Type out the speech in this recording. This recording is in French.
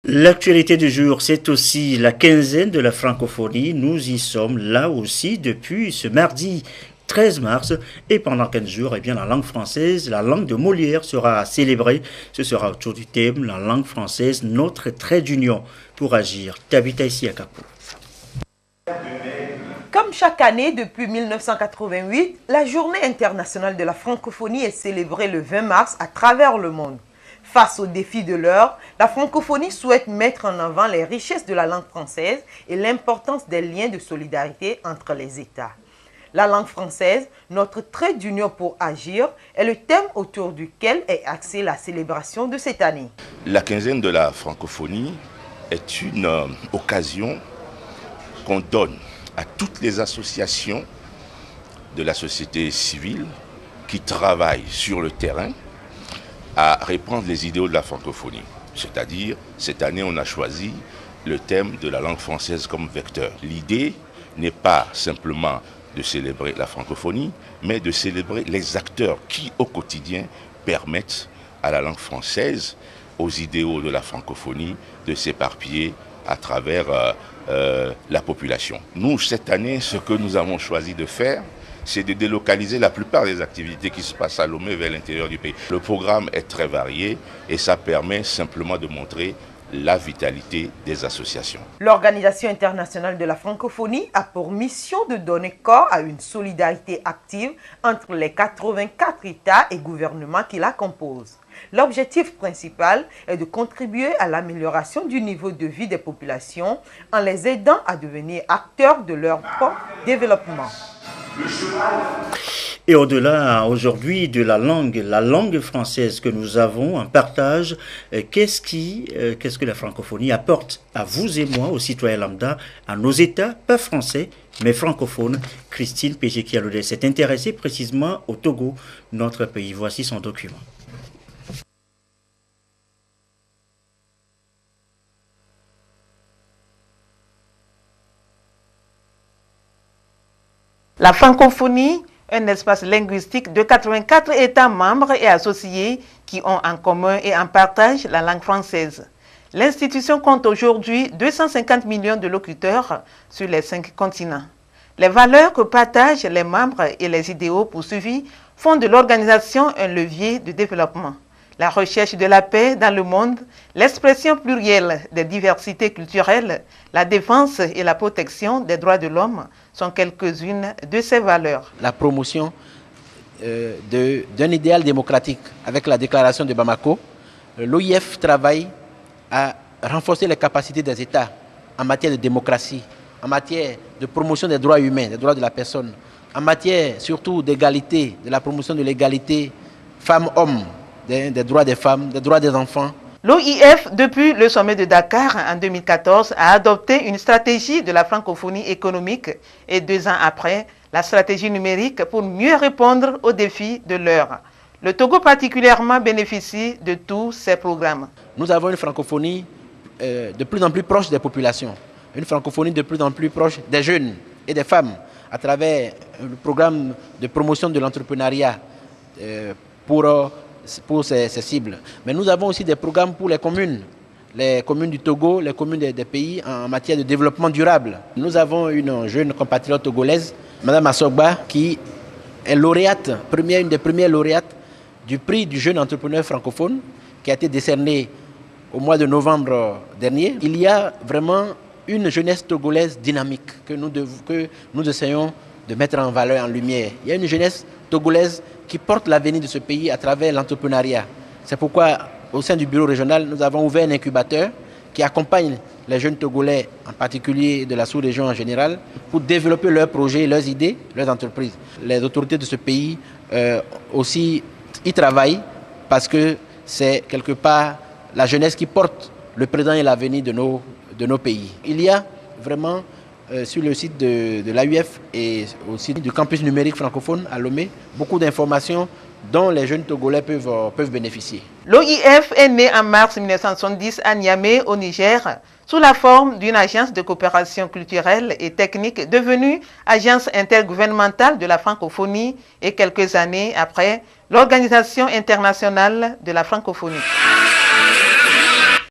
L'actualité du jour, c'est aussi la quinzaine de la francophonie. Nous y sommes là aussi depuis ce mardi 13 mars et pendant 15 jours, eh bien, la langue française, la langue de Molière sera célébrée. Ce sera autour du thème la langue française, notre trait d'union pour agir. Tabitha ici à Capou. Comme chaque année depuis 1988, la Journée internationale de la francophonie est célébrée le 20 mars à travers le monde. Face aux défis de l'heure, la francophonie souhaite mettre en avant les richesses de la langue française et l'importance des liens de solidarité entre les États. La langue française, notre trait d'union pour agir, est le thème autour duquel est axée la célébration de cette année. La quinzaine de la francophonie est une occasion qu'on donne à toutes les associations de la société civile qui travaillent sur le terrain à répandre les idéaux de la francophonie. C'est-à-dire, cette année, on a choisi le thème de la langue française comme vecteur. L'idée n'est pas simplement de célébrer la francophonie, mais de célébrer les acteurs qui, au quotidien, permettent à la langue française, aux idéaux de la francophonie, de s'éparpiller à travers la population. Nous, cette année, ce que nous avons choisi de faire, c'est de délocaliser la plupart des activités qui se passent à Lomé vers l'intérieur du pays. Le programme est très varié et ça permet simplement de montrer la vitalité des associations. L'Organisation internationale de la francophonie a pour mission de donner corps à une solidarité active entre les 84 États et gouvernements qui la composent. L'objectif principal est de contribuer à l'amélioration du niveau de vie des populations en les aidant à devenir acteurs de leur propre développement. Et au-delà aujourd'hui de la langue française que nous avons en partage, qu'est-ce que la francophonie apporte à vous et moi, aux citoyens lambda, à nos États, pas français, mais francophones? Christine Péché-Kialoudé s'est intéressée précisément au Togo, notre pays. Voici son document. La francophonie, un espace linguistique de 84 États membres et associés qui ont en commun et en partage la langue française. L'institution compte aujourd'hui 250 millions de locuteurs sur les 5 continents. Les valeurs que partagent les membres et les idéaux poursuivis font de l'organisation un levier de développement. La recherche de la paix dans le monde, l'expression plurielle des diversités culturelles, la défense et la protection des droits de l'homme sont quelques-unes de ces valeurs. La promotion d'un idéal démocratique avec la déclaration de Bamako, l'OIF travaille à renforcer les capacités des États en matière de démocratie, en matière de promotion des droits humains, des droits de la personne, en matière surtout d'égalité, de la promotion de l'égalité femmes-hommes, des droits des femmes, des droits des enfants. L'OIF, depuis le sommet de Dakar en 2014, a adopté une stratégie de la francophonie économique et 2 ans après, la stratégie numérique pour mieux répondre aux défis de l'heure. Le Togo particulièrement bénéficie de tous ces programmes. Nous avons une francophonie de plus en plus proche des populations, une francophonie de plus en plus proche des jeunes et des femmes à travers le programme de promotion de l'entrepreneuriat pour ces cibles. Mais nous avons aussi des programmes pour les communes du Togo, les communes des pays en matière de développement durable. Nous avons une jeune compatriote togolaise, Mme Assogba, qui est lauréate, une des premières lauréates du prix du jeune entrepreneur francophone qui a été décerné au mois de novembre dernier. Il y a vraiment une jeunesse togolaise dynamique que nous essayons de mettre en valeur, en lumière. Il y a une jeunesse togolaise qui porte l'avenir de ce pays à travers l'entrepreneuriat. C'est pourquoi, au sein du bureau régional, nous avons ouvert un incubateur qui accompagne les jeunes Togolais, en particulier de la sous-région en général, pour développer leurs projets, leurs idées, leurs entreprises. Les autorités de ce pays aussi y travaillent parce que c'est quelque part la jeunesse qui porte le présent et l'avenir de nos pays. Il y a vraiment sur le site de l'AUF et aussi du campus numérique francophone à Lomé, beaucoup d'informations dont les jeunes Togolais peuvent bénéficier. L'OIF est né en mars 1970 à Niamey, au Niger, sous la forme d'une agence de coopération culturelle et technique devenue agence intergouvernementale de la francophonie et quelques années après, l'Organisation internationale de la francophonie.